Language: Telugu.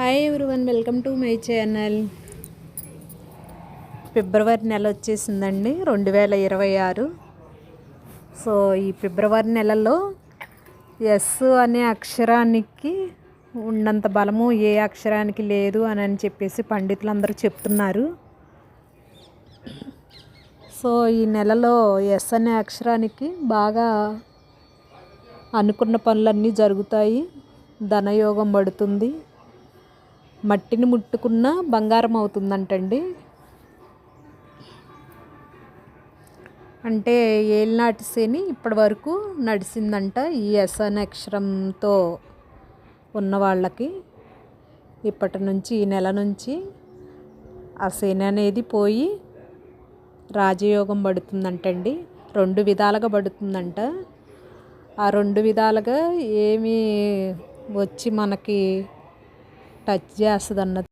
Hi everyone, welcome to my channel. February నెల వచ్చేసిందండి 2026. సో ఈ ఫిబ్రవరి నెలలో ఎస్ అనే అక్షరానికి ఉన్నంత బలము ఏ అక్షరానికి లేదు అని చెప్పేసి పండితులందరూ చెప్తున్నారు. సో ఈ నెలలో ఎస్ అనే అక్షరానికి బాగా అనుకున్న పనులన్నీ జరుగుతాయి. ధనయోగం పడుతుంది. మట్టిని ముట్టుకున్న బంగారం అవుతుందంటండి. అంటే ఏలినాటి శని ఇప్పటి వరకు నడిచిందంట ఈ ఎస్ అనే అక్షరంతో ఉన్న వాళ్ళకి. ఇప్పటి నుంచి ఈ నెల నుంచి ఆ శని అనేది పోయి రాజయోగం పడుతుందంటండి. 2 విధాలుగా పడుతుందంట. ఆ 2 విధాలుగా ఏమి వచ్చి మనకి టచ్ చేస్తుంది అన్నది